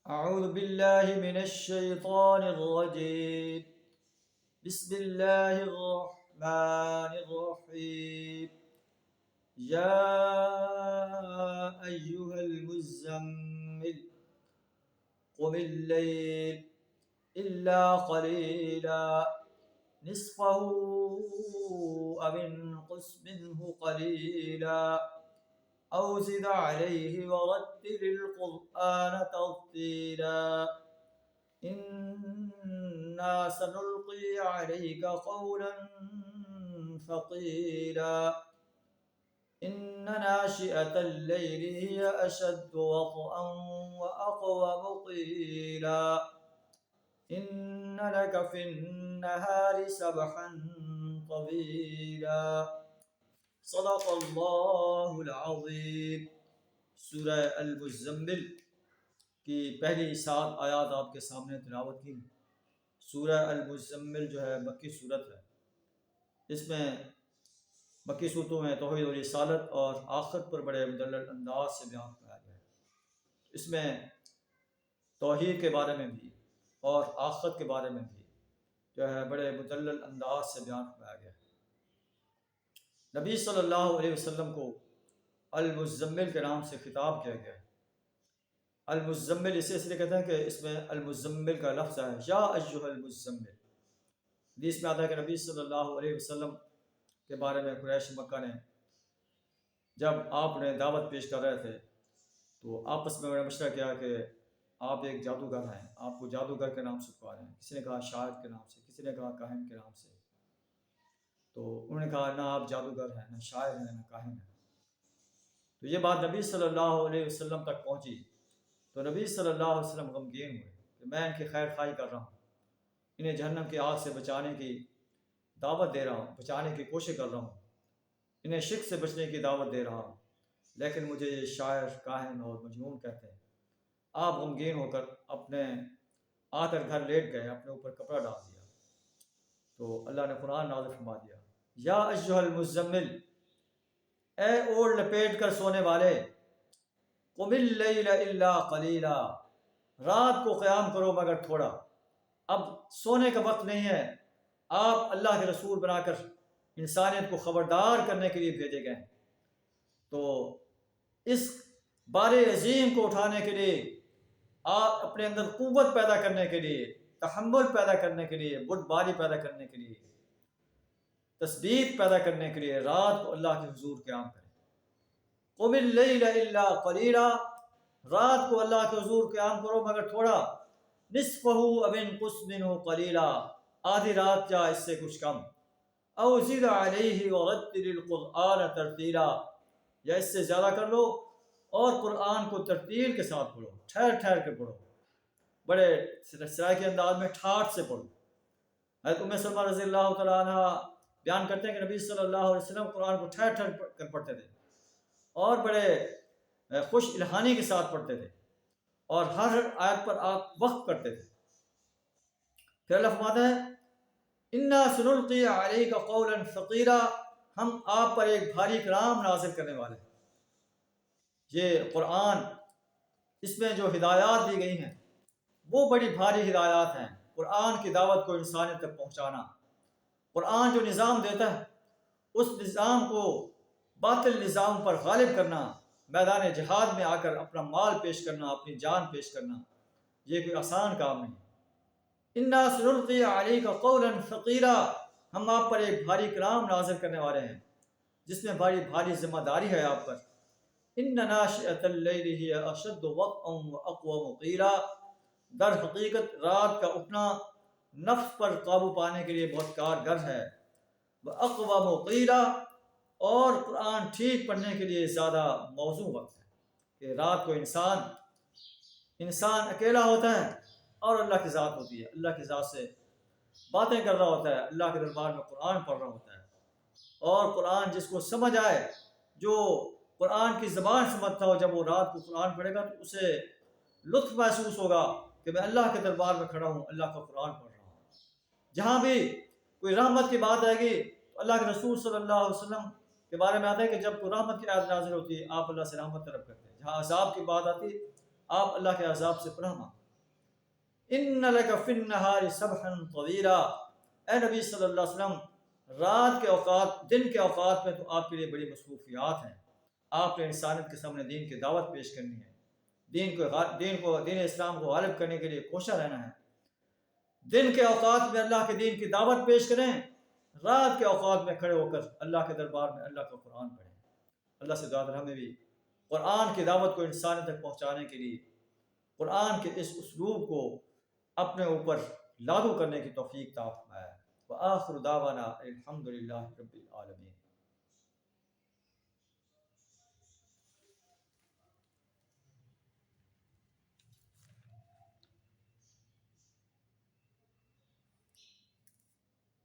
أعوذ بالله من الشيطان الرجيم. بسم الله الرحمن الرحيم. يا أيها المزمل قم الليل إلا قليلا نصفه أو انقص منه قليلا أو زد عليه ورتل القرآن ترتيلا إنا سنلقي عليك قولا ثقيلا إن ناشئة الليل هي أشد وطئا وأقوم قيلا إن لك في النهار سبحا طويلا صدق اللہ العظیم۔ سورہ المزمل کی پہلی 7 آیات آپ کے سامنے تلاوت کی۔ سورہ المزمل جو ہے مکی صورت ہے۔ اس میں مکی صورتوں میں توحید و رسالت اور آخرت پر بڑے مدلل انداز سے بیان کیا گیا ہے۔ اس میں توحید کے بارے میں بھی اور آخرت کے بارے میں بھی جو ہے بڑے مدلل انداز سے بیان کیا گیا ہے۔ نبی صلی اللہ علیہ وسلم کو المزمل کے نام سے خطاب کیا گیا ہے۔ المزمل اس لیے کہتے ہیں کہ اس میں المزمل کا لفظ ہے یا ایھا المزمل۔ حدیث میں آتا ہے کہ نبی صلی اللہ علیہ وسلم کے بارے میں قریش مکہ نے جب آپ نے دعوت پیش کر رہے تھے تو آپس میں مشورہ کیا کہ آپ ایک جادوگر ہیں، آپ کو جادوگر کے نام سے پکاریں۔ کسی نے کہا شاعر کے نام سے، کسی نے کہا کاہن کے نام سے۔ تو انہوں نے کہا نہ آپ جادوگر ہیں، نہ شاعر ہیں، نہ کاہن ہیں۔ تو یہ بات نبی صلی اللہ علیہ وسلم تک پہنچی تو نبی صلی اللہ علیہ وسلم غمگین ہوئے کہ میں ان کی خیر خواہی کر رہا ہوں، انہیں جہنم کی آگ سے بچانے کی دعوت دے رہا ہوں، بچانے کی کوشش کر رہا ہوں، انہیں شرک سے بچنے کی دعوت دے رہا ہوں، لیکن مجھے یہ شاعر، کاہن اور مجنون کہتے ہیں۔ آپ غمگین ہو کر اپنے آ کر گھر لیٹ گئے، اپنے اوپر کپڑا ڈال دیا۔ تو اللہ نے قرآن نازل فرما دیا یا ایھا المزمل، اے اوڑھ لپیٹ کر سونے والے، قم اللیل الا قلیلا، رات کو قیام کرو مگر تھوڑا۔ اب سونے کا وقت نہیں ہے، آپ اللہ کے رسول بنا کر انسانیت کو خبردار کرنے کے لیے بھیجے گئے ہیں۔ تو اس بار عظیم کو اٹھانے کے لیے، آپ اپنے اندر قوت پیدا کرنے کے لیے، تحمل پیدا کرنے کے لیے، بردباری پیدا کرنے کے لیے، تثبیت پیدا کرنے کے لیے رات کو اللہ کے حضور قیام کریں۔ قم اللیل الا قلیلا، رات کو اللہ کے حضور قیام کرو مگر تھوڑا۔ نصفہ او انقص منہ قلیلا، آدھی رات یا اس سے کچھ کم۔ او زد علیہ ورتل القرآن ترتیلا، یا اس سے زیادہ کر لو اور قرآن کو ترتیل کے ساتھ پڑھو، ٹھہر ٹھہر کے پڑھو، بڑے سرائیکی انداز میں ٹھاٹھ سے پڑھو۔ حضرت ام سلمہ رضی اللہ تعالیٰ عنہ بیان کرتے ہیں کہ نبی صلی اللہ علیہ وسلم قرآن کو ٹھہر ٹھہر کر پڑھتے تھے اور بڑے خوش الہانی کے ساتھ پڑھتے تھے اور ہر آیت پر آپ وقف کرتے تھے۔ پھر اللہ فرماتا ہے انا سنلقی علیک قولا ثقیلا، ہم آپ پر ایک بھاری کلام نازل کرنے والے ہیں۔ یہ قرآن، اس میں جو ہدایات دی گئی ہیں وہ بڑی بھاری ہدایات ہیں۔ قرآن کی دعوت کو انسانیت تک پہنچانا، قرآن جو نظام دیتا ہے اس نظام کو باطل نظام پر غالب کرنا، میدان جہاد میں آ کر اپنا مال پیش کرنا، اپنی جان پیش کرنا، یہ کوئی آسان کام نہیں۔ انا سنلقی علیک قولا ثقیلا، ہم آپ پر ایک بھاری کلام نازل کرنے والے ہیں جس میں بڑی بھاری ذمہ داری ہے آپ پر۔ ان ناشئۃ اللیل ہی اشد وطئا واقوم قیلا، در حقیقت رات کا اٹھنا نفس پر قابو پانے کے لیے بہت کارگر ہے۔ واقوم قیلا، اور قرآن ٹھیک پڑھنے کے لیے زیادہ موزوں وقت ہے کہ رات کو انسان اکیلا ہوتا ہے اور اللہ کی ذات ہوتی ہے، اللہ کی ذات سے باتیں کر رہا ہوتا ہے، اللہ کے دربار میں قرآن پڑھ رہا ہوتا ہے۔ اور قرآن جس کو سمجھ آئے، جو قرآن کی زبان سمجھتا ہو، جب وہ رات کو قرآن پڑھے گا تو اسے لطف محسوس ہوگا کہ میں اللہ کے دربار میں کھڑا ہوں، اللہ کا قرآن پڑھ رہا ہوں۔ جہاں بھی کوئی رحمت کی بات آئے گی تو اللہ کے رسول صلی اللہ علیہ وسلم کے بارے میں آتا ہے کہ جب کوئی رحمت کی آیت نازل ہوتی ہے آپ اللہ سے رحمت طلب کرتے ہیں۔ جہاں عذاب کی بات آتی آپ اللہ کے عذاب سے پناہ مانگیں۔ ان لک فی النہار سبحا طویلا، اے نبی صلی اللہ علیہ وسلم رات کے اوقات، دن کے اوقات میں تو آپ کے لیے بڑی مصروفیات ہیں، آپ نے انسانیت کے سامنے دین کی دعوت پیش کرنی ہے، دین اسلام کو غالب کرنے کے لیے کوشاں رہنا ہے۔ دن کے اوقات میں اللہ کے دین کی دعوت پیش کریں، رات کے اوقات میں کھڑے ہو کر اللہ کے دربار میں اللہ کا قرآن پڑھیں۔ اللہ سے دعا ہے ہمیں بھی قرآن کی دعوت کو انسان تک پہنچانے کے لیے قرآن کے اس اسلوب کو اپنے اوپر لاگو کرنے کی توفیق عطا فرمائے۔ وآخر دعوانا الحمدللہ رب العالمین۔